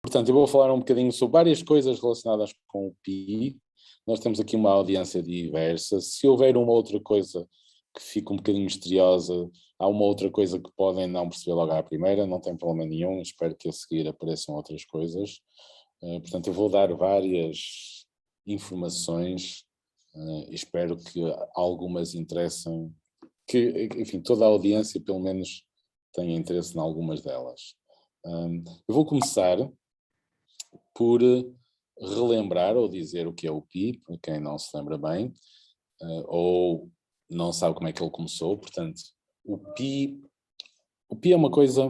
Portanto, eu vou falar um bocadinho sobre várias coisas relacionadas com o PI. Nós temos aqui uma audiência diversa. Se houver uma outra coisa que fica um bocadinho misteriosa, há uma outra coisa que podem não perceber logo à primeira, não tem problema nenhum, espero que a seguir apareçam outras coisas. Portanto, eu vou dar várias informações, espero que algumas interessem, que, enfim, toda a audiência pelo menos tenha interesse em algumas delas. Eu vou começar por relembrar ou dizer o que é o PI, para quem não se lembra bem, ou não sabe como é que ele começou. Portanto, o PI é uma coisa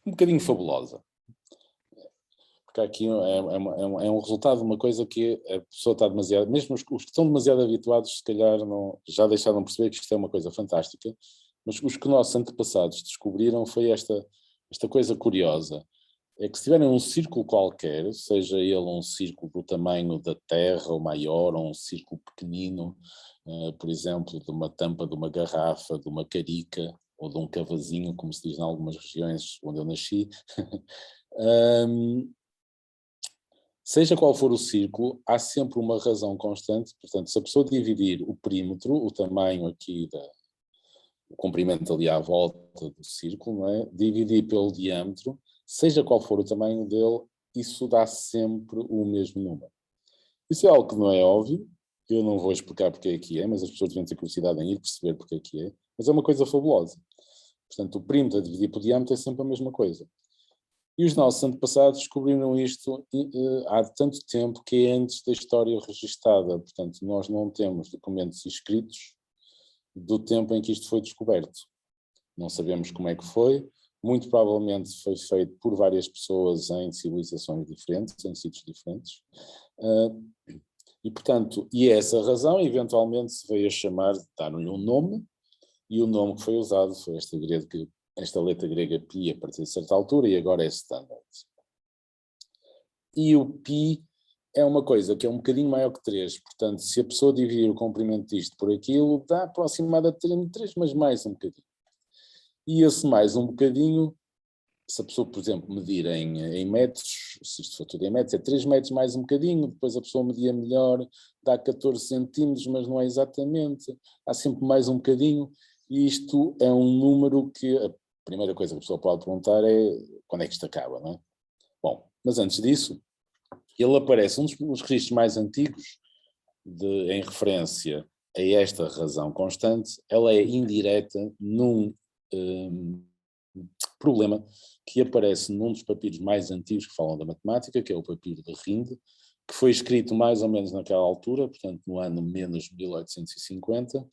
um bocadinho fabulosa, porque aqui é um resultado de uma coisa que a pessoa está demasiado, mesmo os que estão demasiado habituados, se calhar não, já deixaram de perceber que isto é uma coisa fantástica, mas os que nossos antepassados descobriram foi esta coisa curiosa. É que se tiverem um círculo qualquer, seja ele um círculo do tamanho da Terra ou maior, ou um círculo pequenino, por exemplo, de uma tampa de uma garrafa, de uma carica, ou de um cavazinho, como se diz em algumas regiões onde eu nasci, seja qual for o círculo, há sempre uma razão constante. Portanto, se a pessoa dividir o perímetro, o tamanho aqui, o comprimento ali à volta do círculo, não é? Dividir pelo diâmetro, seja qual for o tamanho dele, isso dá sempre o mesmo número. Isso é algo que não é óbvio, eu não vou explicar porque é que é, mas as pessoas devem ter curiosidade em ir perceber porque é que é, mas é uma coisa fabulosa. Portanto, o perímetro a dividir pelo diâmetro é sempre a mesma coisa. E os nossos antepassados descobriram isto há tanto tempo que é antes da história registada. Portanto, nós não temos documentos escritos do tempo em que isto foi descoberto. Não sabemos como é que foi, muito provavelmente foi feito por várias pessoas em civilizações diferentes, em sítios diferentes, e portanto, e essa razão eventualmente se veio a chamar, dar-lhe um nome, e o nome que foi usado foi esta letra grega pi a partir de certa altura, e agora é standard. E o pi é uma coisa que é um bocadinho maior que 3, portanto, se a pessoa dividir o comprimento disto por aquilo, dá aproximadamente 3, mas mais um bocadinho. E esse mais um bocadinho, se a pessoa, por exemplo, medir em metros, se isto for tudo em metros, é 3 metros mais um bocadinho, depois a pessoa media melhor, dá 14 centímetros, mas não é exatamente, há sempre mais um bocadinho, e isto é um número que a primeira coisa que a pessoa pode perguntar é quando é que isto acaba, não é? Bom, mas antes disso, ele aparece, um dos registros mais antigos em referência a esta razão constante, ela é indireta num problema que aparece num dos papiros mais antigos que falam da matemática, que é o papiro de Rinde, que foi escrito mais ou menos naquela altura, portanto no ano menos 1850,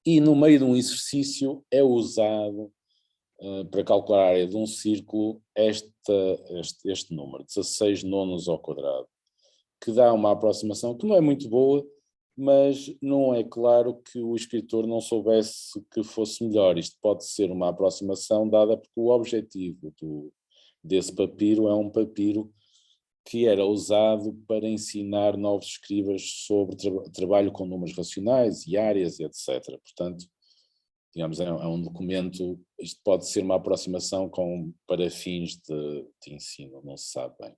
e no meio de um exercício é usado para calcular a área de um círculo este número, 16 nonos ao quadrado, que dá uma aproximação que não é muito boa, mas não é claro que o escritor não soubesse que fosse melhor. Isto pode ser uma aproximação dada porque o objetivo desse papiro é um papiro que era usado para ensinar novos escribas sobre trabalho com números racionais e áreas e etc. Portanto, digamos, é um documento, isto pode ser uma aproximação para fins de ensino, não se sabe bem.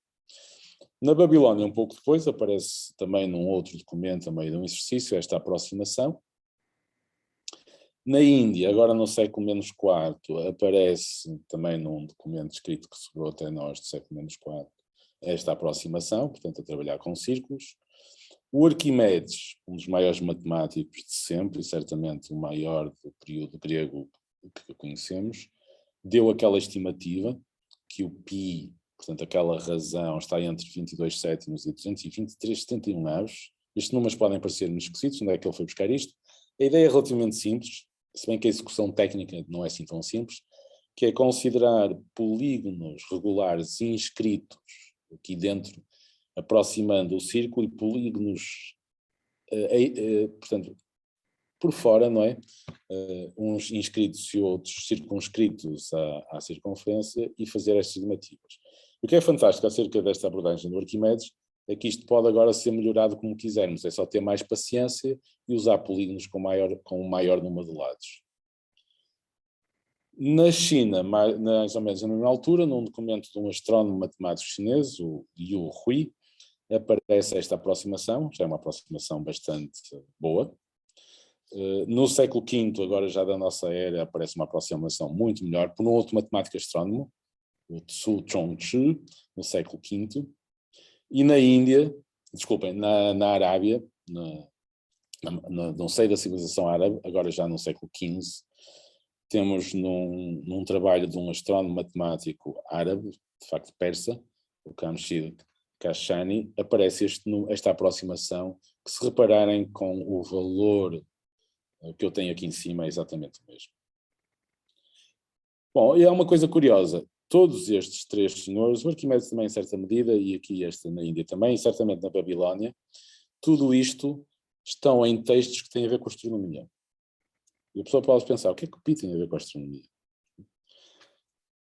Na Babilónia, um pouco depois, aparece também num outro documento, a meio de um exercício, esta aproximação. Na Índia, agora no século -4, aparece também num documento escrito que sobrou até nós, do século -4, esta aproximação, portanto, a trabalhar com círculos. O Arquimedes, um dos maiores matemáticos de sempre, e certamente o maior do período grego que conhecemos, deu aquela estimativa que o π, portanto, aquela razão está entre 22 sétimos e 223,71 avos. Estes números podem parecer-me esquisitos, onde é que ele foi buscar isto? A ideia é relativamente simples, se bem que a execução técnica não é assim tão simples, que é considerar polígonos regulares inscritos aqui dentro, aproximando o círculo, e polígonos, portanto, por fora, não é? Uns inscritos e outros circunscritos à circunferência, e fazer estas estimativas. O que é fantástico acerca desta abordagem do Arquimedes é que isto pode agora ser melhorado como quisermos, é só ter mais paciência e usar polígonos com um maior número de lados. Na China, mais ou menos na mesma altura, num documento de um astrónomo matemático chinês, o Liu Hui, aparece esta aproximação, já é uma aproximação bastante boa. No século V, agora já da nossa era, aparece uma aproximação muito melhor por um outro matemático astrónomo, o Tsu Chongchi, no século V. E na Índia, desculpem, na Arábia, não sei da civilização árabe, agora já no século XV, temos num trabalho de um astrónomo matemático árabe, de facto persa, o Khamshid Kashani, aparece esta aproximação, que se repararem com o valor que eu tenho aqui em cima, é exatamente o mesmo. Bom, e há uma coisa curiosa, todos estes três senhores, o Arquimedes também em certa medida, e aqui esta na Índia também, e certamente na Babilónia, tudo isto estão em textos que têm a ver com astronomia. E a pessoa pode pensar, o que é que o Pi tem a ver com a astronomia?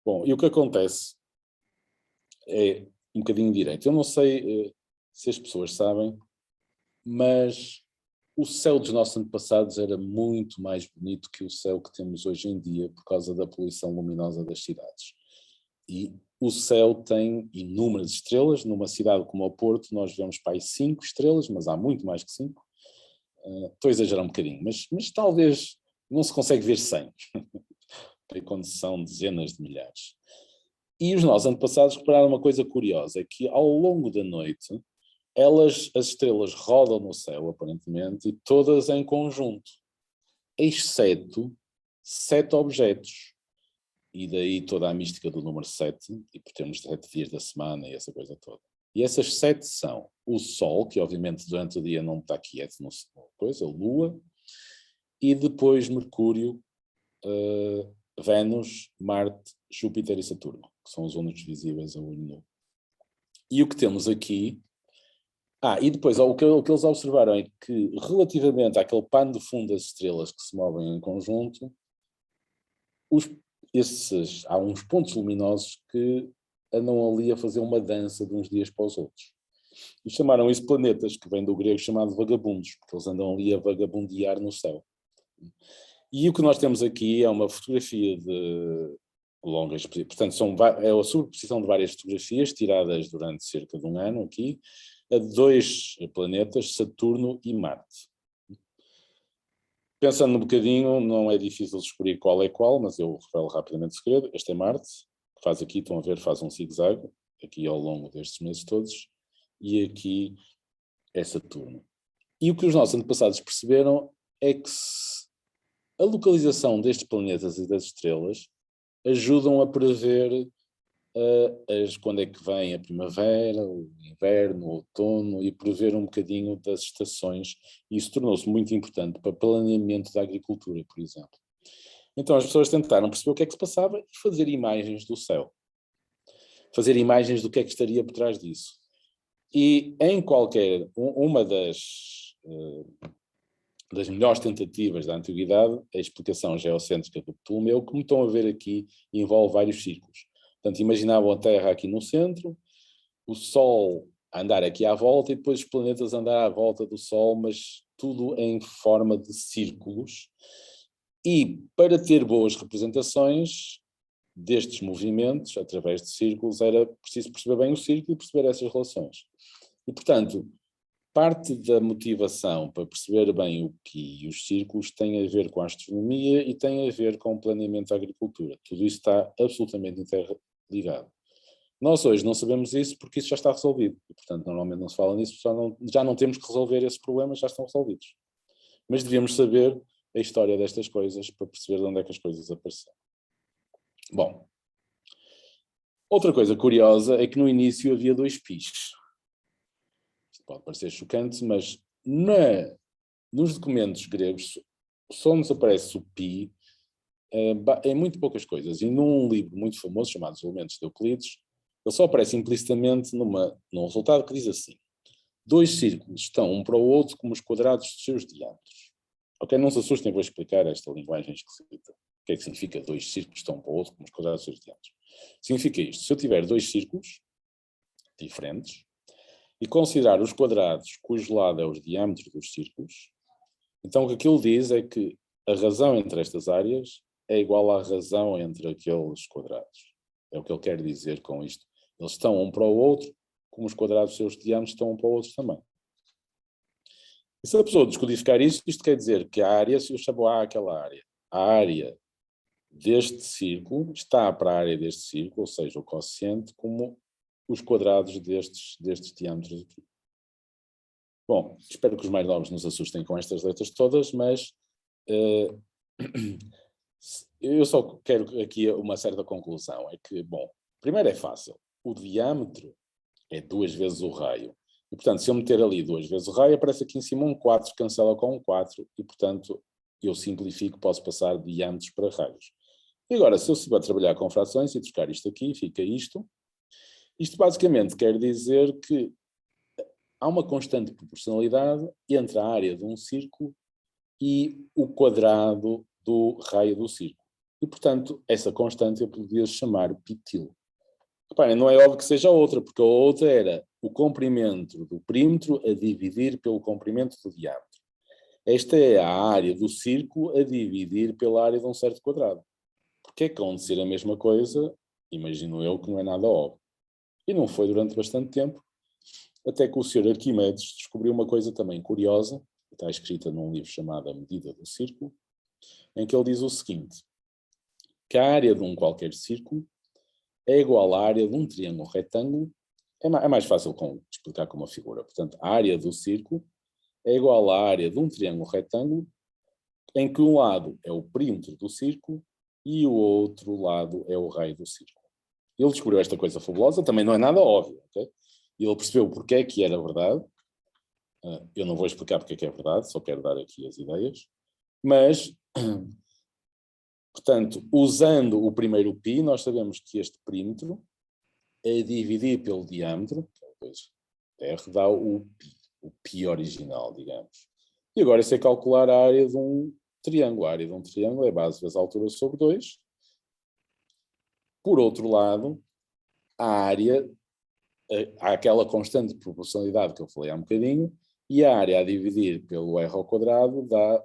Bom, e o que acontece é um bocadinho direito. Eu não sei se as pessoas sabem, mas o céu dos nossos antepassados era muito mais bonito que o céu que temos hoje em dia por causa da poluição luminosa das cidades. E o céu tem inúmeras estrelas. Numa cidade como o Porto, nós vemos para aí 5 estrelas, mas há muito mais que 5. Estou a exagerar um bocadinho, mas talvez não se consegue ver 100, quando são dezenas de milhares. E os nossos antepassados repararam uma coisa curiosa, é que ao longo da noite, as estrelas rodam no céu, aparentemente, e todas em conjunto, exceto 7 objetos. E daí toda a mística do número 7, e por termos 7 dias da semana e essa coisa toda. E essas 7 são o Sol, que obviamente durante o dia não está quieto, a Lua, e depois Mercúrio, Vênus, Marte, Júpiter e Saturno, que são os únicos visíveis a olho nu. E o que temos aqui... e depois o que eles observaram é que, relativamente àquele pano de fundo das estrelas que se movem em conjunto, há uns pontos luminosos que andam ali a fazer uma dança de uns dias para os outros. E chamaram isso planetas, que vem do grego chamado vagabundos, porque eles andam ali a vagabundear no céu. E o que nós temos aqui é uma fotografia de longas, portanto é a sobreposição de várias fotografias tiradas durante cerca de um ano aqui, a 2 planetas, Saturno e Marte. Pensando um bocadinho, não é difícil descobrir qual é qual, mas eu revelo rapidamente o segredo. Este é Marte, que faz aqui, estão a ver, faz um zigue-zague, aqui ao longo destes meses todos, e aqui é Saturno. E o que os nossos antepassados perceberam é que a localização destes planetas e das estrelas ajudam a prever quando é que vem a primavera, o inverno, o outono, e prever um bocadinho das estações. E isso tornou-se muito importante para o planeamento da agricultura, por exemplo. Então as pessoas tentaram perceber o que é que se passava e fazer imagens do céu. Fazer imagens do que é que estaria por trás disso. E em uma das melhores tentativas da antiguidade, a explicação geocêntrica do Ptolomeu, como estão a ver aqui, envolve vários círculos. Portanto, imaginavam a Terra aqui no centro, o Sol a andar aqui à volta e depois os planetas a andar à volta do Sol, mas tudo em forma de círculos. E para ter boas representações destes movimentos, através de círculos, era preciso perceber bem o círculo e perceber essas relações. E, portanto, parte da motivação para perceber bem o Pi e os círculos tem a ver com a astronomia e tem a ver com o planeamento da agricultura. Tudo isso está absolutamente interligado. Nós hoje não sabemos isso porque isso já está resolvido. E, portanto, normalmente não se fala nisso, já não temos que resolver esses problemas, já estão resolvidos. Mas devíamos saber a história destas coisas para perceber de onde é que as coisas apareceram. Bom, outra coisa curiosa é que no início havia 2 Pis. Pode parecer chocante, mas nos documentos gregos só nos aparece o Pi em muito poucas coisas. E num livro muito famoso chamado Os Elementos de Euclides, ele só aparece implicitamente num resultado que diz assim: 2 círculos estão um para o outro como os quadrados dos seus diâmetros. Ok? Não se assustem, vou explicar esta linguagem esquisita. O que é que significa 2 círculos estão um para o outro como os quadrados dos seus diâmetros? Significa isto: se eu tiver 2 círculos diferentes, e considerar os quadrados cujo lado é os diâmetros dos círculos, então o que aquilo diz é que a razão entre estas áreas é igual à razão entre aqueles quadrados. É o que ele quer dizer com isto. Eles estão um para o outro, como os quadrados dos seus diâmetros estão um para o outro também. E se a pessoa descodificar isto quer dizer que a área, se eu chamo A aquela área, a área deste círculo está para a área deste círculo, ou seja, o quociente, como os quadrados destes diâmetros aqui. Bom, espero que os mais novos nos assustem com estas letras todas, mas eu só quero aqui uma certa conclusão. É que, bom, primeiro é fácil. O diâmetro é 2 vezes o raio. E, portanto, se eu meter ali 2 vezes o raio, aparece aqui em cima um 4, cancela com um 4, e, portanto, eu simplifico, posso passar diâmetros para raios. E agora, se eu estiver a trabalhar com frações e trocar isto aqui, fica isto. Isto basicamente quer dizer que há uma constante proporcionalidade entre a área de um círculo e o quadrado do raio do círculo. E, portanto, essa constante eu poderia chamar π. Reparem, não é óbvio que seja a outra, porque a outra era o comprimento do perímetro a dividir pelo comprimento do diâmetro. Esta é a área do círculo a dividir pela área de um certo quadrado. Porque é que hão de ser a mesma coisa? Imagino eu que não é nada óbvio. E não foi durante bastante tempo, até que o Sr. Arquimedes descobriu uma coisa também curiosa, que está escrita num livro chamado A Medida do Círculo, em que ele diz o seguinte, que a área de um qualquer círculo é igual à área de um triângulo retângulo, é mais fácil explicar com uma figura. Portanto, a área do círculo é igual à área de um triângulo retângulo, em que um lado é o perímetro do círculo e o outro lado é o raio do círculo. Ele descobriu esta coisa fabulosa, também não é nada óbvio, ok? E ele percebeu porque é que era verdade. Eu não vou explicar porque é que é verdade, só quero dar aqui as ideias. Mas, portanto, usando o primeiro π, nós sabemos que este perímetro a dividir pelo diâmetro, depois R dá o π original, digamos. E agora, se é calcular a área de um triângulo. A área de um triângulo é base vezes a altura sobre 2. Por outro lado, a área, há aquela constante de proporcionalidade que eu falei há um bocadinho, e a área a dividir pelo R ao quadrado dá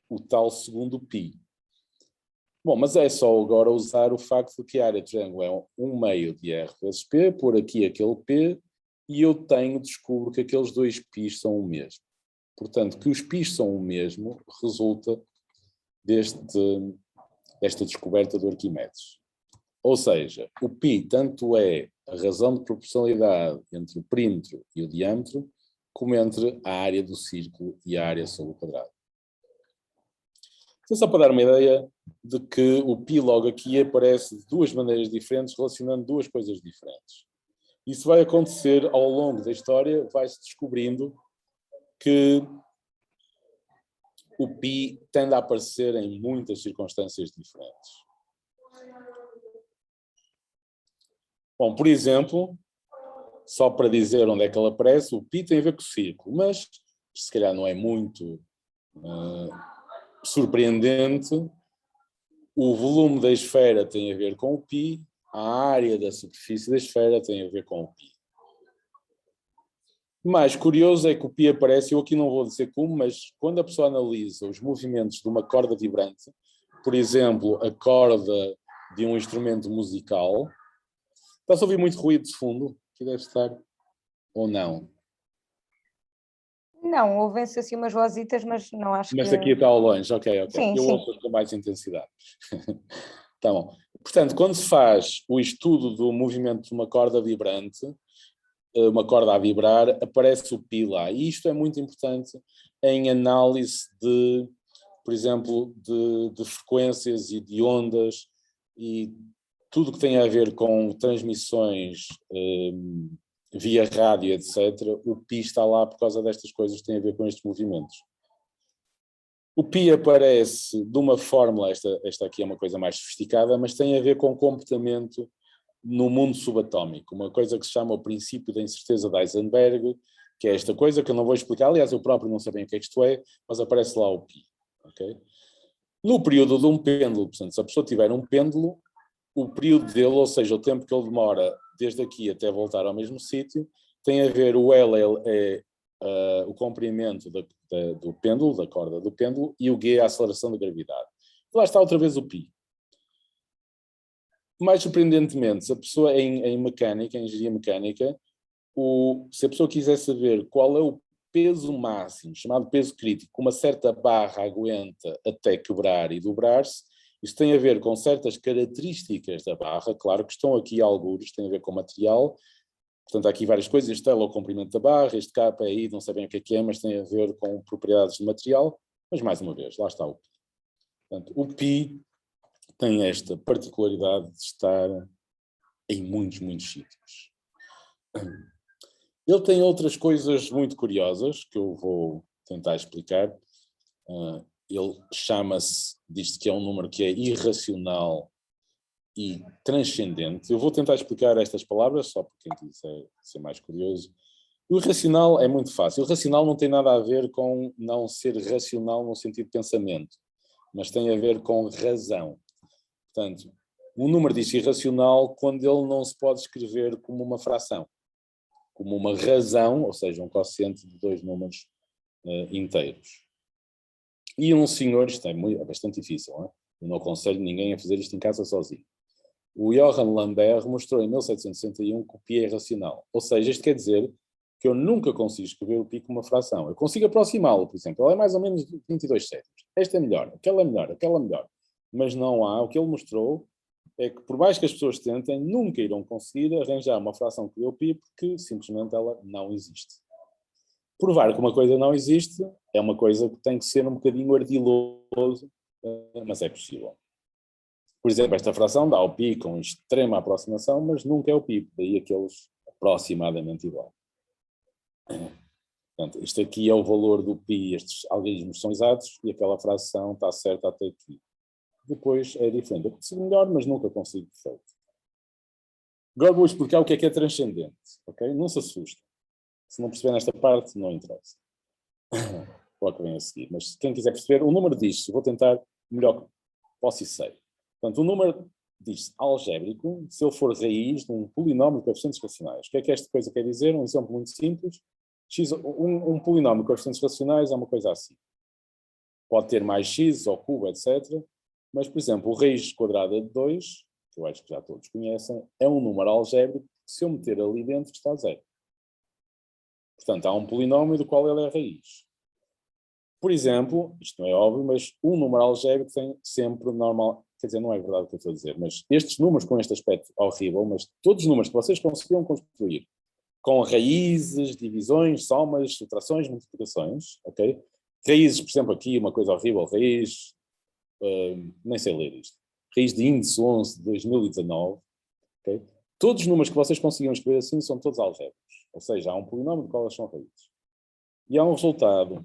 o tal segundo π. Bom, mas é só agora usar o facto de que a área do triângulo é 1/2 de R vezes P, por aqui aquele P, e eu descubro que aqueles dois π's são o mesmo. Portanto, que os π's são o mesmo resulta desta descoberta do Arquimedes. Ou seja, o π tanto é a razão de proporcionalidade entre o perímetro e o diâmetro, como entre a área do círculo e a área sobre o quadrado. Então, só para dar uma ideia de que o π logo aqui aparece de duas maneiras diferentes, relacionando duas coisas diferentes. Isso vai acontecer ao longo da história, vai-se descobrindo que o π tende a aparecer em muitas circunstâncias diferentes. Bom, por exemplo, só para dizer onde é que ele aparece, o π tem a ver com o círculo, mas se calhar não é muito surpreendente. O volume da esfera tem a ver com o π, a área da superfície da esfera tem a ver com o π. Mais curioso é que o π aparece, eu aqui não vou dizer como, mas quando a pessoa analisa os movimentos de uma corda vibrante, por exemplo, a corda de um instrumento musical, está-se a ouvir muito ruído de fundo, que deve estar, ou não? Não, ouvem-se assim umas vozzitas, mas não acho mas que... aqui está ao longe, ok. Sim, eu sim. ouço com mais intensidade. Tá bom. Portanto, quando se faz o estudo do movimento de uma corda vibrante, uma corda a vibrar, aparece o π lá. E isto é muito importante em análise de, por exemplo, de frequências e de ondas e tudo que tem a ver com transmissões via rádio, etc. O π está lá por causa destas coisas que têm a ver com estes movimentos. O π aparece de uma fórmula, esta aqui é uma coisa mais sofisticada, mas tem a ver com comportamento no mundo subatómico, uma coisa que se chama o princípio da incerteza de Heisenberg, que é esta coisa que eu não vou explicar, aliás eu próprio não sei bem o que isto é, mas aparece lá o π. Okay? No período de um pêndulo, portanto, se a pessoa tiver um pêndulo, o período dele, ou seja, o tempo que ele demora desde aqui até voltar ao mesmo sítio, tem a ver, o L é o comprimento do pêndulo, da corda do pêndulo, e o G é a aceleração da gravidade. Lá está outra vez o π. Mais surpreendentemente, se a pessoa em mecânica, em engenharia mecânica, se a pessoa quiser saber qual é o peso máximo, chamado peso crítico, que uma certa barra aguenta até quebrar e dobrar-se, isso tem a ver com certas características da barra, claro que estão aqui algures, tem a ver com material, portanto há aqui várias coisas, este é o comprimento da barra, este KPI, não sei bem o que é, mas tem a ver com propriedades de material, mas mais uma vez, lá está o π. Portanto, o π tem esta particularidade de estar em muitos, muitos sítios. Ele tem outras coisas muito curiosas que eu vou tentar explicar. Ele diz que é um número que é irracional e transcendente. Eu vou tentar explicar estas palavras, só para quem quiser ser mais curioso. O irracional é muito fácil. O racional não tem nada a ver com não ser racional no sentido de pensamento, mas tem a ver com razão. Portanto, um número diz irracional quando ele não se pode escrever como uma fração, como uma razão, ou seja, um quociente de dois números inteiros. E um senhor, isto é bastante difícil, não é? Eu não aconselho ninguém a fazer isto em casa sozinho. O Johann Lambert mostrou em 1761 que o π é racional. Ou seja, isto quer dizer que eu nunca consigo escrever o π como uma fração. Eu consigo aproximá-lo, por exemplo. Ele é mais ou menos 22 sétimos. Esta é melhor, aquela é melhor, aquela é melhor. Mas não há, o que ele mostrou é que por mais que as pessoas tentem, nunca irão conseguir arranjar uma fração que dê o π porque simplesmente ela não existe. Provar que uma coisa não existe é uma coisa que tem que ser um bocadinho ardiloso, mas é possível. Por exemplo, esta fração dá o π com extrema aproximação, mas nunca é o π, daí aqueles aproximadamente igual. Portanto, isto aqui é o valor do π, estes algarismos são exatos e aquela fração está certa até aqui. Depois é diferente. Eu consigo melhor, mas nunca consigo perfeito. Agora vou explicar o que é transcendente, ok? Não se assusta. Se não perceber nesta parte, não interessa. Claro que vem a seguir. Mas quem quiser perceber, o número diz-se, vou tentar o melhor que posso e sei. Portanto, o número diz-se algébrico se ele for raiz de um polinómio de coeficientes racionais. O que é que esta coisa quer dizer? Um exemplo muito simples. Um polinómio de coeficientes racionais é uma coisa assim. Pode ter mais x ou cubo, etc. Mas, por exemplo, o raiz quadrada de 2, que eu acho que já todos conhecem, é um número algébrico que, se eu meter ali dentro, está a zero. Portanto, há um polinómio do qual ele é raiz. Por exemplo, isto não é óbvio, mas um número algébrico tem sempre normal... Quer dizer, não é verdade o que eu estou a dizer, mas estes números com este aspecto horrível, mas todos os números que vocês conseguiam construir, com raízes, divisões, somas, subtrações, multiplicações, ok? Raízes, por exemplo, aqui, uma coisa horrível, raiz... nem sei ler isto. Raiz de índice 11 de 2019, ok? Todos os números que vocês conseguiam escrever assim são todos algébricos. Ou seja, há um polinómio de qual elas são raízes. E há um resultado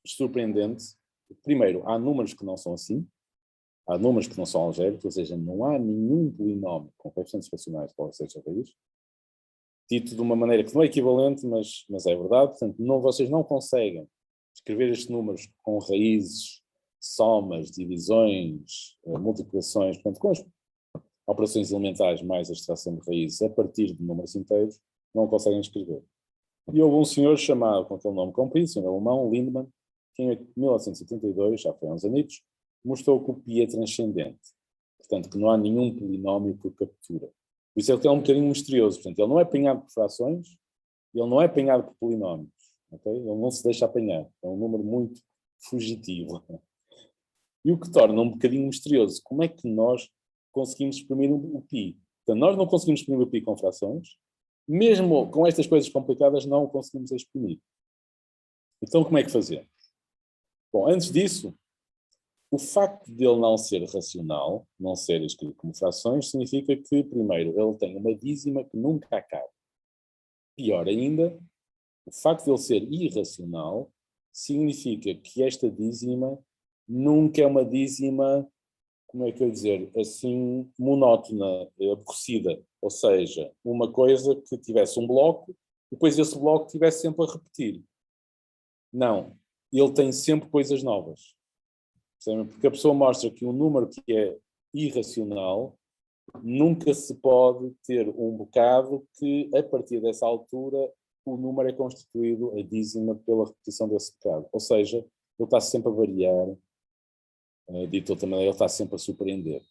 surpreendente. Primeiro, há números que não são assim. Há números que não são algébricos, ou seja, não há nenhum polinómio com coeficientes racionais qual seja a raiz. Dito de uma maneira que não é equivalente, mas é verdade. Portanto, vocês não conseguem escrever estes números com raízes, somas, divisões, multiplicações, portanto, com as operações elementares mais a extração de raízes a partir de números inteiros, não conseguem escrever. E houve um senhor chamado, com aquele nome comprido, senhor alemão, Lindemann, que em 1972, já foi há uns anitos, mostrou que o π é transcendente. Portanto, que não há nenhum polinómio que o captura. Por isso é que é um bocadinho misterioso. Portanto, ele não é apanhado por frações, ele não é apanhado por polinómios. Okay? Ele não se deixa apanhar. É um número muito fugitivo. E o que torna um bocadinho misterioso, como é que nós conseguimos exprimir o π? Portanto, nós não conseguimos exprimir o π com frações, mesmo com estas coisas complicadas não o conseguimos exprimir. Então como é que fazemos? Bom, antes disso, o facto de ele não ser racional, não ser escrito como frações, significa que, primeiro, ele tem uma dízima que nunca acaba. Pior ainda, o facto de ele ser irracional significa que esta dízima nunca é uma dízima, como é que eu ia dizer, assim, monótona, aborrecida. Ou seja, uma coisa que tivesse um bloco, depois esse bloco estivesse sempre a repetir. Não, ele tem sempre coisas novas. Porque a pessoa mostra que um número que é irracional nunca se pode ter um bocado que, a partir dessa altura, o número é constituído, a dízima, pela repetição desse bocado. Ou seja, ele está sempre a variar Dito de outra maneira, ele está sempre a surpreender.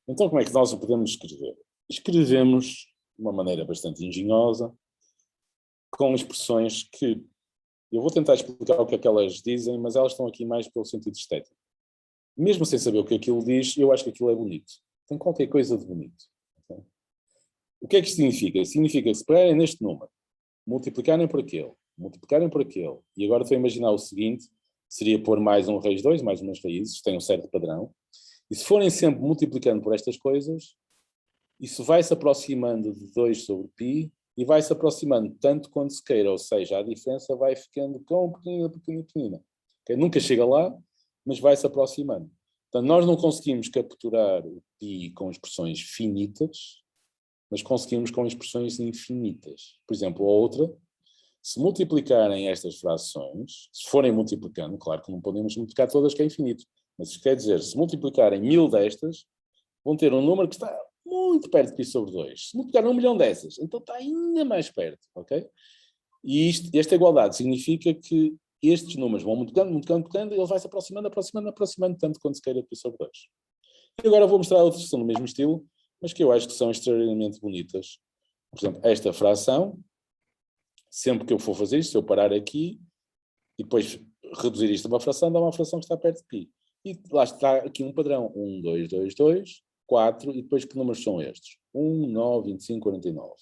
Então, como é que nós o podemos escrever? Escrevemos de uma maneira bastante engenhosa, com expressões que eu vou tentar explicar o que é que elas dizem, mas elas estão aqui mais pelo sentido estético. Mesmo sem saber o que aquilo diz, eu acho que aquilo é bonito. Tem qualquer coisa de bonito. Okay? O que é que isto significa? Significa que se pegarem neste número, multiplicarem por aquele, e agora estou a imaginar o seguinte, seria pôr mais um raiz 2, mais umas raízes, tem um certo padrão, e se forem sempre multiplicando por estas coisas, isso vai-se aproximando de 2 sobre π, e vai-se aproximando tanto quanto se queira, ou seja, a diferença vai ficando tão pequenina. Okay? Nunca chega lá, mas vai-se aproximando. Portanto, nós não conseguimos capturar o π com expressões finitas, mas conseguimos com expressões infinitas. Por exemplo, a outra, se multiplicarem estas frações, se forem multiplicando, claro que não podemos multiplicar todas, que é infinito, mas isso quer dizer, se multiplicarem 1000 destas, vão ter um número que está muito perto de π sobre 2. Se multiplicar 1 milhão dessas, então está ainda mais perto, ok? E esta igualdade significa que estes números vão multiplicando, e ele vai se aproximando, tanto quanto se queira de π sobre 2. E agora vou mostrar outras que são no mesmo estilo, mas que eu acho que são extraordinariamente bonitas. Por exemplo, esta fração, sempre que eu for fazer isto, se eu parar aqui e depois reduzir isto a uma fração, dá uma fração que está perto de π. E lá está aqui um padrão, 1, 2, 2, 2, 4, e depois que números são estes? 1, 9, 25, 49.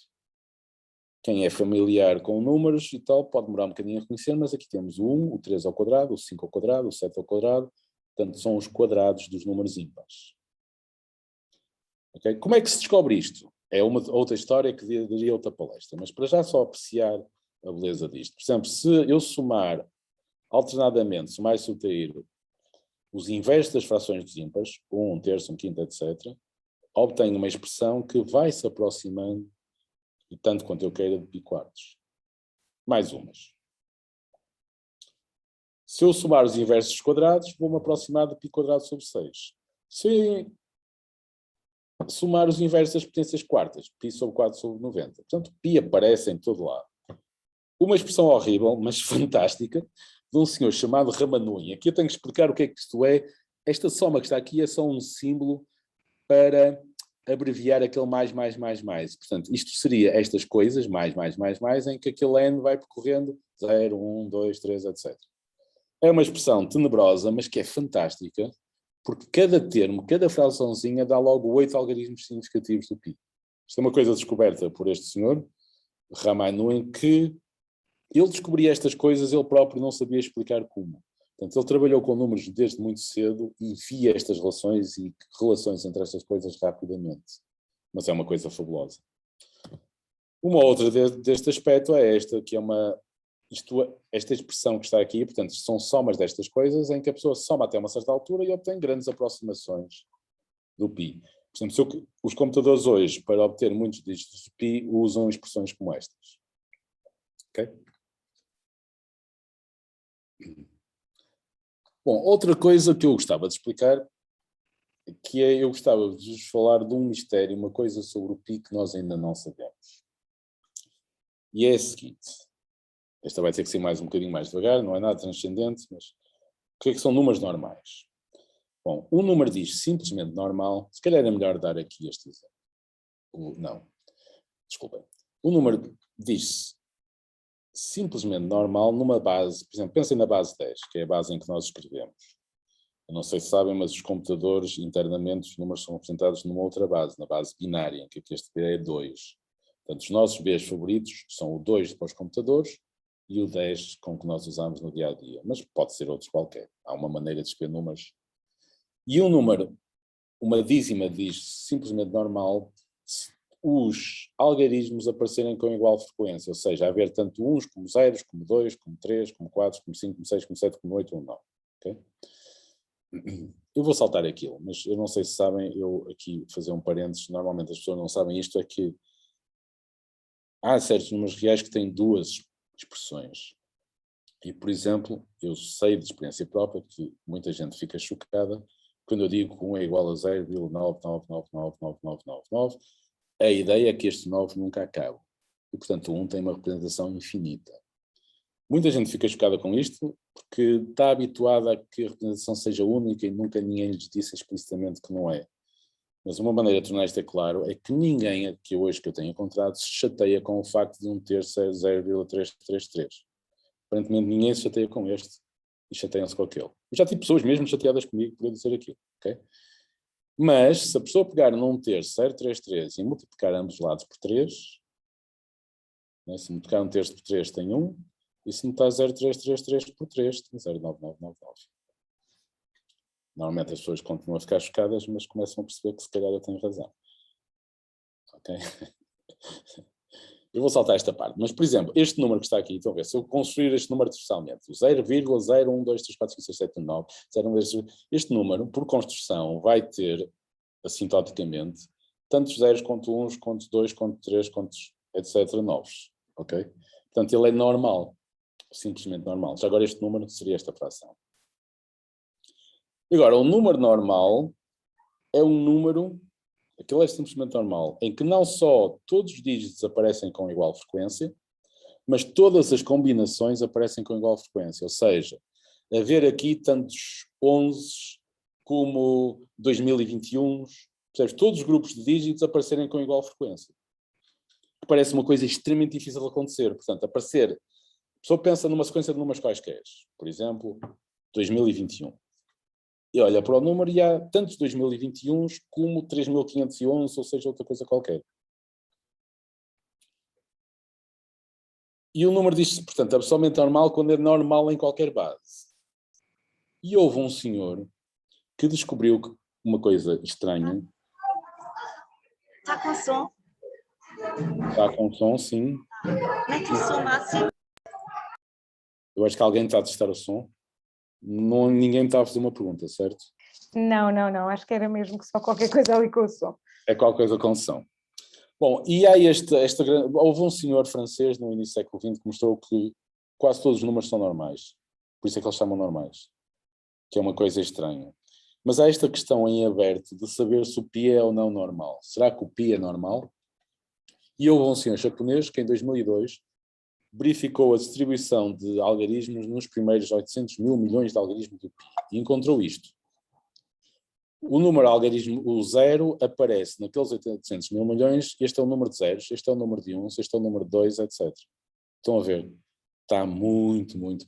Quem é familiar com números e tal, pode demorar um bocadinho a reconhecer, mas aqui temos o 1, o 3 ao quadrado, o 5 ao quadrado, o 7 ao quadrado, portanto são os quadrados dos números ímpares. Okay? Como é que se descobre isto? É uma outra história que daria outra palestra, mas para já só apreciar a beleza disto. Por exemplo, se eu somar alternadamente, somar e subtrair os inversos das frações dos ímpares, 1, 1/3, 1/5, etc., obtenho uma expressão que vai se aproximando, e tanto quanto eu queira, de π quartos. Mais umas. Se eu somar os inversos dos quadrados, vou-me aproximar de π quadrado sobre 6. Se somar os inversos das potências quartas, π sobre 4 sobre 90. Portanto, π aparece em todo lado. Uma expressão horrível, mas fantástica, de um senhor chamado Ramanujan. Aqui eu tenho que explicar o que é que isto é. Esta soma que está aqui é só um símbolo para abreviar aquele mais. Portanto, isto seria estas coisas, mais, em que aquele n vai percorrendo 0, 1, 2, 3, etc. É uma expressão tenebrosa, mas que é fantástica, porque cada termo, cada fraçãozinha dá logo 8 algarismos significativos do π. Isto é uma coisa descoberta por este senhor, Ramanujan, que ele descobria estas coisas, ele próprio não sabia explicar como. Portanto, ele trabalhou com números desde muito cedo e via estas relações e relações entre estas coisas rapidamente. Mas é uma coisa fabulosa. Uma outra deste aspecto é esta, que é esta expressão que está aqui, portanto, são somas destas coisas em que a pessoa soma até uma certa altura e obtém grandes aproximações do π. Por exemplo, os computadores hoje, para obter muitos dígitos de π, usam expressões como estas. Ok? Bom, outra coisa que eu gostava de explicar, que é, eu gostava de vos falar de um mistério, uma coisa sobre o π que nós ainda não sabemos. E é a seguinte, esta vai ter que ser um bocadinho mais devagar, não é nada transcendente, mas o que é que são números normais? Bom, um número diz simplesmente normal, se calhar é melhor dar aqui este exemplo. Não, desculpem. Um número diz simplesmente normal numa base, por exemplo, pensem na base 10, que é a base em que nós escrevemos. Eu não sei se sabem, mas os computadores, internamente, os números são representados numa outra base, na base binária, em que este B é 2. Portanto, os nossos Bs favoritos são o 2 para os computadores e o 10 com que nós usamos no dia a dia. Mas pode ser outros qualquer. Há uma maneira de escrever números. E um número, uma dízima diz simplesmente normal, se os algarismos aparecerem com igual frequência, ou seja, haver tanto uns como zeros, como 2, como 3, como 4, como 5, como 6, como 7, como 8 ou 9. Okay? Eu vou saltar aquilo, mas eu não sei se sabem, eu aqui fazer um parênteses, normalmente as pessoas não sabem isto, é que há certos números reais que têm duas expressões. E, por exemplo, eu sei de experiência própria que muita gente fica chocada quando eu digo que 1 é igual a 0,999999999, a ideia é que este 9 nunca acaba. E, portanto, o 1 tem uma representação infinita. Muita gente fica chocada com isto, porque está habituada a que a representação seja única e nunca ninguém lhes disse explicitamente que não é. Mas uma maneira de tornar isto claro é que ninguém que eu tenho encontrado se chateia com o facto de um terço ser 0,333. Aparentemente ninguém se chateia com este e chateiam-se com aquele. Eu já tive pessoas mesmo chateadas comigo por eu dizer aquilo, ok? Mas se a pessoa pegar num terço 0,33 e multiplicar ambos os lados por 3, né, se multiplicar um terço por 3 tem 1, e se multiplicar 0,333 por 3 tem 0,9999. Normalmente as pessoas continuam a ficar chocadas, mas começam a perceber que se calhar eu tenho razão. Ok? Eu vou saltar esta parte, mas, por exemplo, este número que está aqui, estão a ver, se eu construir este número artificialmente, o 0,0123456789, este número, por construção, vai ter, assintoticamente, tantos zeros quanto uns, quanto dois, quanto três, quantos, etc., novos. Ok? Portanto, ele é normal, simplesmente normal. Já agora este número seria esta fração. Agora, um número normal é um número, aquele é simplesmente normal, em que não só todos os dígitos aparecem com igual frequência, mas todas as combinações aparecem com igual frequência. Ou seja, haver aqui tantos 11 como 2021, percebes? Todos os grupos de dígitos aparecerem com igual frequência. Parece uma coisa extremamente difícil de acontecer. Portanto, aparecer, a pessoa pensa numa sequência de números quaisquer, por exemplo, 2021. E olha para o número e há tantos 2021 como 3511, ou seja, outra coisa qualquer. E o número diz-se, portanto, absolutamente normal quando é normal em qualquer base. E houve um senhor que descobriu uma coisa estranha. Está com som? Está com som, sim. Mete o som máximo. Eu acho que alguém está a testar o som. Não, ninguém me está a fazer uma pergunta, certo? Não, acho que era mesmo que só qualquer coisa ali com o som. É qualquer coisa com som. Bom, e há houve um senhor francês no início do século XX que mostrou que quase todos os números são normais. Por isso é que eles chamam normais. Que é uma coisa estranha. Mas há esta questão em aberto de saber se o pi é ou não normal. Será que o pi é normal? E houve um senhor japonês que em 2002 verificou a distribuição de algarismos nos primeiros 800 mil milhões de algarismos do pi e encontrou isto. O número algarismo, o zero, aparece naqueles 800 mil milhões, este é o número de zeros, este é o número de uns, este é o número de dois, etc. Estão a ver? Está muito, muito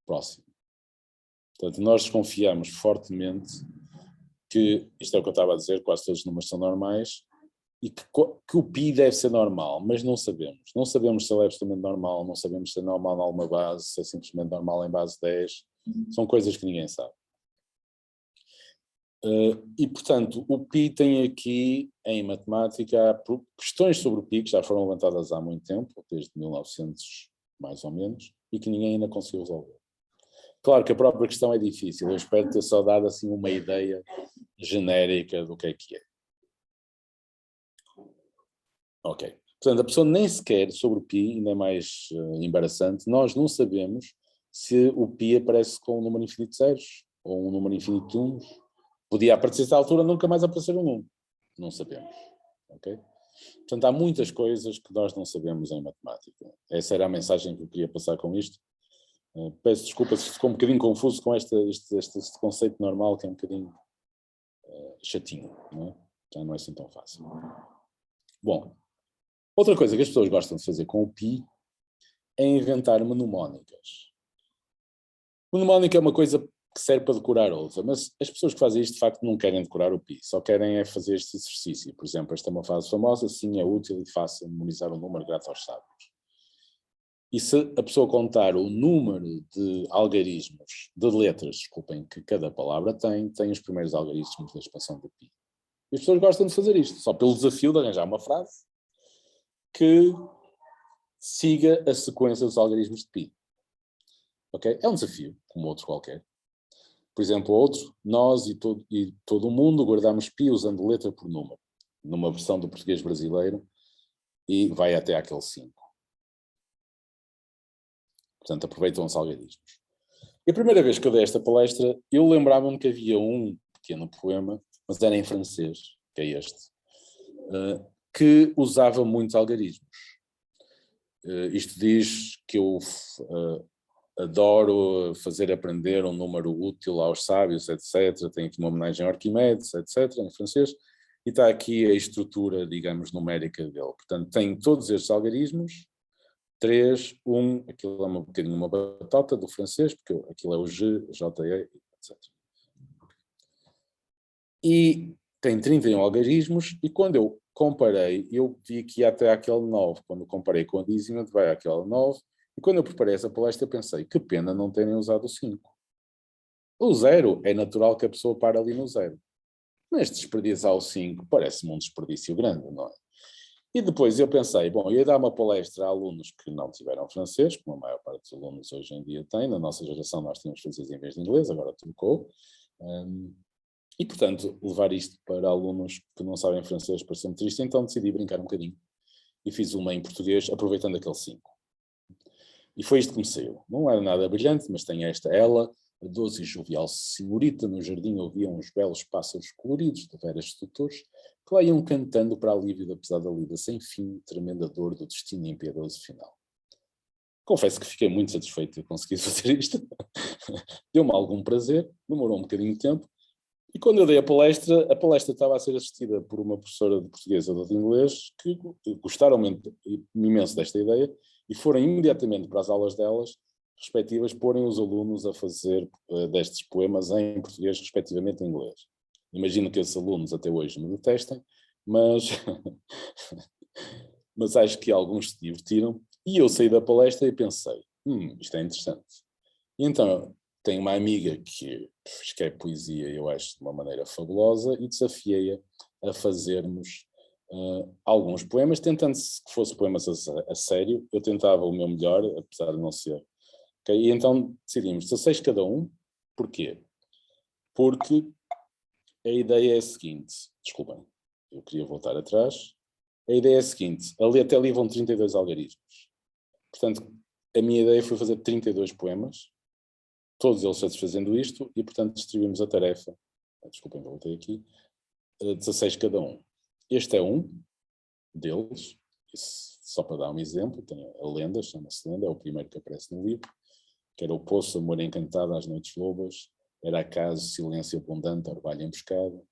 próximo. Portanto, nós desconfiamos fortemente que, isto é o que eu estava a dizer, quase todos os números são normais, e que o pi deve ser normal, mas não sabemos. Não sabemos se ele é absolutamente normal, não sabemos se é normal em alguma base, se é simplesmente normal em base 10. São coisas que ninguém sabe. E, portanto, o pi tem aqui, em matemática, questões sobre o pi que já foram levantadas há muito tempo, desde 1900, mais ou menos, e que ninguém ainda conseguiu resolver. Claro que a própria questão é difícil, eu espero ter só dado assim uma ideia genérica do que é que é. Ok. Portanto, a pessoa nem sequer, sobre o pi, ainda é mais embaraçante, nós não sabemos se o pi aparece com um número infinito de zeros, ou um número infinito de uns. Podia aparecer a esta altura, nunca mais aparecer um 1. Não sabemos. Ok? Portanto, há muitas coisas que nós não sabemos em matemática. Essa era a mensagem que eu queria passar com isto. Peço desculpa se ficou um bocadinho confuso com este conceito normal, que é um bocadinho chatinho, não é? Já não é assim tão fácil. Bom, outra coisa que as pessoas gostam de fazer com o pi é inventar mnemónicas. Mnemónica é uma coisa que serve para decorar outra, mas as pessoas que fazem isto de facto não querem decorar o pi, só querem é fazer este exercício. Por exemplo, esta é uma frase famosa, sim, é útil e fácil memorizar o número graças aos sábios. E se a pessoa contar o número de algarismos, de letras, desculpem, que cada palavra tem os primeiros algarismos da expansão do pi. E as pessoas gostam de fazer isto, só pelo desafio de arranjar uma frase que siga a sequência dos algarismos de pi. Ok? É um desafio, como outro qualquer. Por exemplo, outro, nós e todo o mundo guardamos pi usando letra por número, numa versão do português brasileiro, e vai até aquele 5. Portanto, aproveitam os algarismos. E a primeira vez que eu dei esta palestra, eu lembrava-me que havia um pequeno poema, mas era em francês, que é este, que usava muitos algarismos. Isto diz que eu adoro fazer aprender um número útil aos sábios, etc. Tem aqui uma homenagem a Arquimedes, etc., em francês. E está aqui a estrutura, digamos, numérica dele. Portanto, tem todos estes algarismos, 3, 1, aquilo é um bocadinho uma batata do francês, porque aquilo é o G, J, E, etc. E tem 31 algarismos, e quando eu comparei, eu vi que ia até aquele 9, quando comparei com a dízima, vai àquela 9, e quando eu preparei essa palestra pensei, que pena não terem usado o 5. O 0 é natural que a pessoa pare ali no 0. Mas desperdiçar o 5 parece-me um desperdício grande, não é? E depois eu pensei, bom, eu ia dar uma palestra a alunos que não tiveram francês, como a maior parte dos alunos hoje em dia tem. Na nossa geração nós tínhamos francês em vez de inglês, agora trocou. E, portanto, levar isto para alunos que não sabem francês parece-me triste, então decidi brincar um bocadinho. E fiz uma em português, aproveitando aquele 5. E foi isto que me saiu. Não era nada brilhante, mas tem ela, a doce e jovial senhorita, no jardim ouviam uns belos pássaros coloridos, de veras tutores, que lá iam cantando para alívio da pesada lida sem fim, tremenda dor do destino impiedoso final. Confesso que fiquei muito satisfeito de conseguir fazer isto. Deu-me algum prazer, demorou um bocadinho de tempo, e quando eu dei a palestra estava a ser assistida por uma professora de português ou de inglês que gostaram imenso desta ideia e foram imediatamente para as aulas delas respectivas porem os alunos a fazer destes poemas em português, respectivamente em inglês. Imagino que esses alunos até hoje me detestem, mas, mas acho que alguns se divertiram. E eu saí da palestra e pensei, isto é interessante. E então tenho uma amiga que escreve poesia, eu acho, de uma maneira fabulosa, e desafiei-a a fazermos alguns poemas, tentando que fosse poemas a sério. Eu tentava o meu melhor, apesar de não ser. Okay? E então decidimos 16 cada um. Porquê? Porque a ideia é a seguinte, desculpem, eu queria voltar atrás. A ideia é a seguinte, até ali vão 32 algarismos. Portanto, a minha ideia foi fazer 32 poemas, todos eles satisfazendo isto, e portanto distribuímos a tarefa, desculpem, voltei aqui, 16 cada um. Este é um deles, só para dar um exemplo, tem a lenda, chama-se Lenda, é o primeiro que aparece no livro, que era o poço, amor encantado às noites lobas, era acaso, silêncio abundante, orvalho emboscado,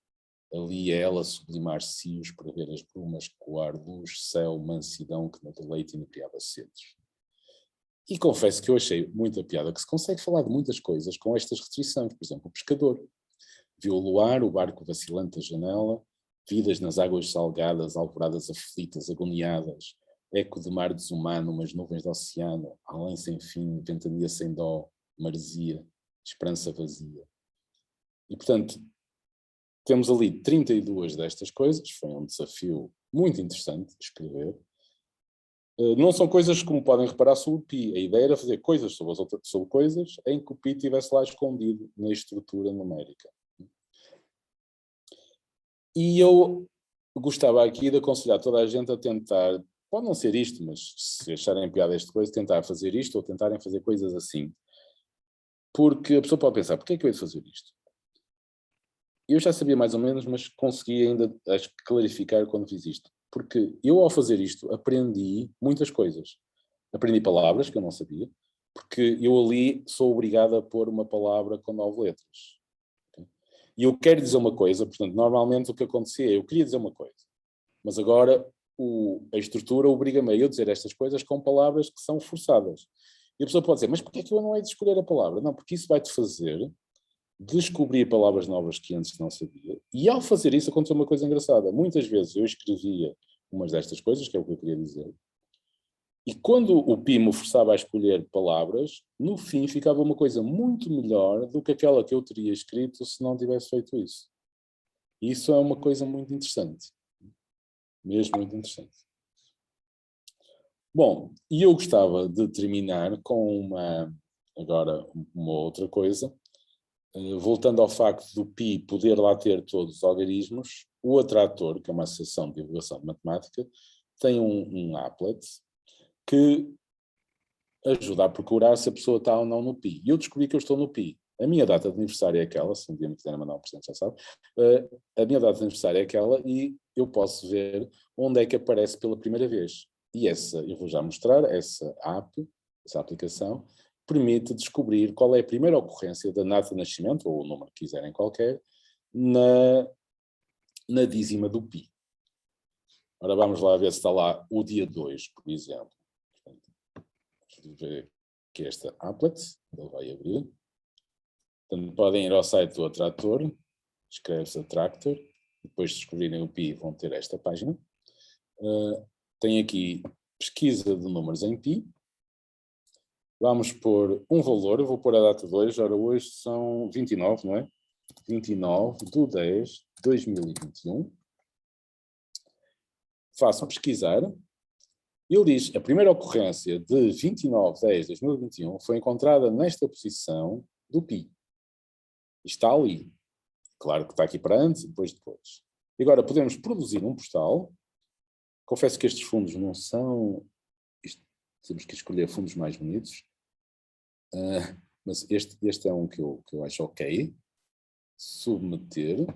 ali é ela sublimar cios para ver as brumas, coar luz, céu, mansidão que no deleite inebriava sedes. E confesso que eu achei muita piada que se consegue falar de muitas coisas com estas restrições. Por exemplo, o pescador viu o luar, o barco vacilante da janela, vidas nas águas salgadas, alvoradas aflitas, agoniadas, eco de mar desumano, umas nuvens de oceano, além sem fim, ventania sem dó, maresia, esperança vazia. E, portanto, temos ali 32 destas coisas, foi um desafio muito interessante escrever. Não são coisas como podem reparar sobre o Pi. A ideia era fazer coisas sobre coisas em que o Pi estivesse lá escondido na estrutura numérica. E eu gostava aqui de aconselhar toda a gente a tentar, pode não ser isto, mas se acharem piada esta coisa, tentar fazer isto ou tentarem fazer coisas assim. Porque a pessoa pode pensar, porquê é que eu hei de fazer isto? Eu já sabia mais ou menos, mas consegui ainda, acho que, clarificar quando fiz isto. Porque eu, ao fazer isto, aprendi muitas coisas. Aprendi palavras que eu não sabia, porque eu ali sou obrigado a pôr uma palavra com 9 letras. Okay? E eu quero dizer uma coisa, portanto, normalmente o que acontecia é, eu queria dizer uma coisa, mas agora a estrutura obriga-me a eu dizer estas coisas com palavras que são forçadas. E a pessoa pode dizer, mas porquê é que eu não hei de escolher a palavra? Não, porque isso vai-te fazer descobrir palavras novas que antes não sabia, e ao fazer isso aconteceu uma coisa engraçada. Muitas vezes eu escrevia umas destas coisas, que é o que eu queria dizer, e quando o Pi me forçava a escolher palavras, no fim ficava uma coisa muito melhor do que aquela que eu teria escrito se não tivesse feito isso. E isso é uma coisa muito interessante. Mesmo muito interessante. Bom, e eu gostava de terminar com agora uma outra coisa. Voltando ao facto do Pi poder lá ter todos os algarismos, o Atrator, que é uma associação de divulgação de matemática, tem um applet que ajuda a procurar se a pessoa está ou não no Pi. E eu descobri que eu estou no Pi. A minha data de aniversário é aquela, se um dia me quiserem mandar um presente, já sabe. A minha data de aniversário é aquela e eu posso ver onde é que aparece pela primeira vez. E eu vou já mostrar, essa aplicação, permite descobrir qual é a primeira ocorrência da data de nascimento, ou o número que quiserem qualquer, na dízima do pi. Ora, vamos lá ver se está lá o dia 2, por exemplo. Vamos ver que esta applet, ele vai abrir. Portanto, podem ir ao site do Atrator, escreve-se Attractor, depois de descobrirem o pi vão ter esta página. Tem aqui pesquisa de números em pi. Vamos pôr um valor, eu vou pôr a data 2, ora hoje são 29, não é? 29/10/2021. Faço pesquisar. Ele diz, a primeira ocorrência de 29/10/2021 foi encontrada nesta posição do pi. Está ali. Claro que está aqui para antes e depois. E agora podemos produzir um postal. Confesso que estes fundos não são... temos que escolher fundos mais bonitos. Mas este é um que eu acho ok. Submeter.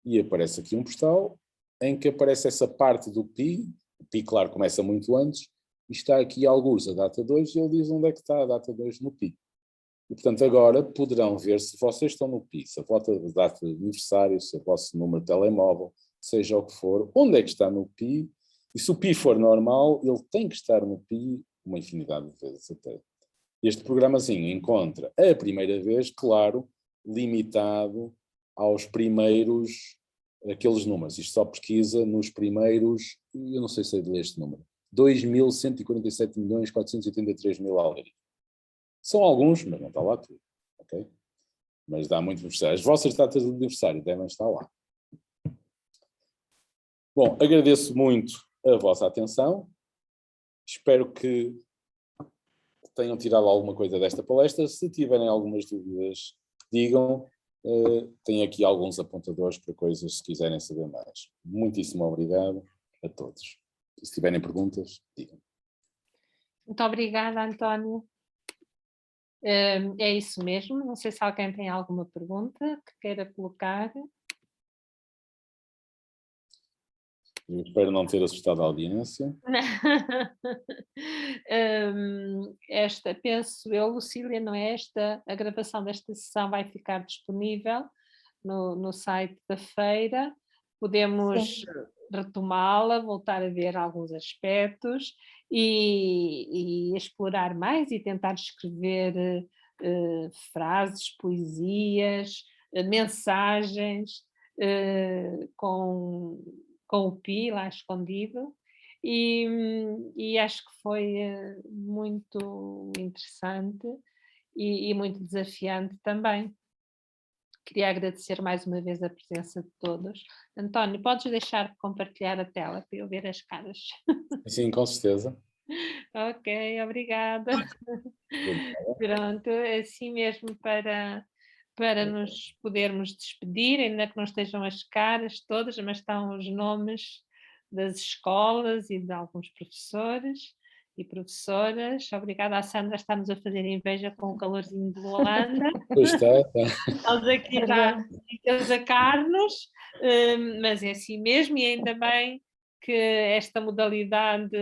E aparece aqui um postal em que aparece essa parte do pi. O pi, claro, começa muito antes. E está aqui alguns a data 2 e ele diz onde é que está a data 2 no pi. E, portanto, agora poderão ver se vocês estão no pi, se a vossa data de aniversário, se o vosso número de telemóvel, seja o que for, onde é que está no pi, e se o pi for normal, ele tem que estar no pi uma infinidade de vezes até. Este programazinho encontra a primeira vez, claro, limitado aos primeiros, aqueles números. Isto só pesquisa nos primeiros, eu não sei se é de ler este número, 2.147.483.000 algarismos. São alguns, mas não está lá tudo, ok? Mas dá muito para as vossas datas de aniversário devem estar lá. Bom, agradeço muito a vossa atenção. Espero que tenham tirado alguma coisa desta palestra. Se tiverem algumas dúvidas, digam. Tenho aqui alguns apontadores para coisas se quiserem saber mais. Muitíssimo obrigado a todos. E se tiverem perguntas, digam. Muito obrigada, António. É isso mesmo. Não sei se alguém tem alguma pergunta que queira colocar. Eu espero não ter assustado a audiência. Penso eu, Lucília, não é esta, a gravação desta sessão vai ficar disponível no site da feira. Podemos retomá-la, voltar a ver alguns aspectos e explorar mais e tentar escrever frases, poesias, mensagens com o pi lá escondido, e acho que foi muito interessante e muito desafiante também. Queria agradecer mais uma vez a presença de todos. António, podes deixar de compartilhar a tela para eu ver as caras? Sim, com certeza. Ok, obrigada. Pronto, assim mesmo para nos podermos despedir, ainda que não estejam as caras todas, mas estão os nomes das escolas e de alguns professores e professoras. Obrigada à Sandra, está-nos a fazer inveja com o calorzinho de Luanda. Pois está. Nós aqui já a Carlos, mas é assim mesmo, e ainda bem que esta modalidade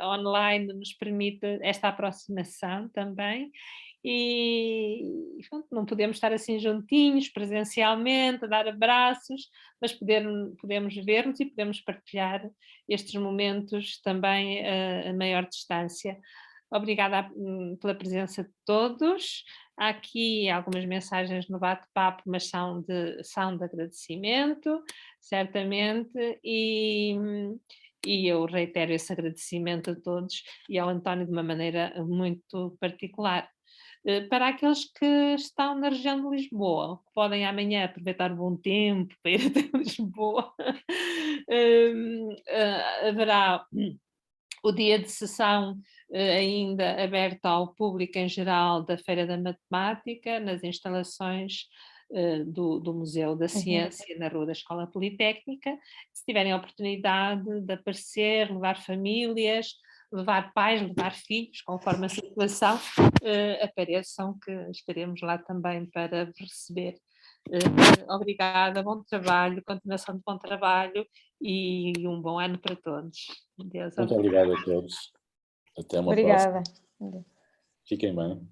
online nos permite esta aproximação também. E pronto, não podemos estar assim juntinhos, presencialmente, a dar abraços, mas podemos ver-nos e podemos partilhar estes momentos também a maior distância. Obrigada pela presença de todos. Há aqui algumas mensagens no bate-papo, mas são de agradecimento, certamente, e eu reitero esse agradecimento a todos e ao António de uma maneira muito particular. Para aqueles que estão na região de Lisboa, que podem amanhã aproveitar o bom tempo para ir até Lisboa, haverá o dia de sessão ainda aberto ao público em geral da Feira da Matemática, nas instalações do Museu da Ciência, na Rua da Escola Politécnica. Se tiverem a oportunidade de aparecer, levar famílias, levar pais, levar filhos, conforme a situação, apareçam, que estaremos lá também para receber Obrigada, bom trabalho, continuação de bom trabalho e um bom ano para todos. Deus Muito obrigado. obrigado a todos. Até uma próxima. Obrigada. Fiquem bem.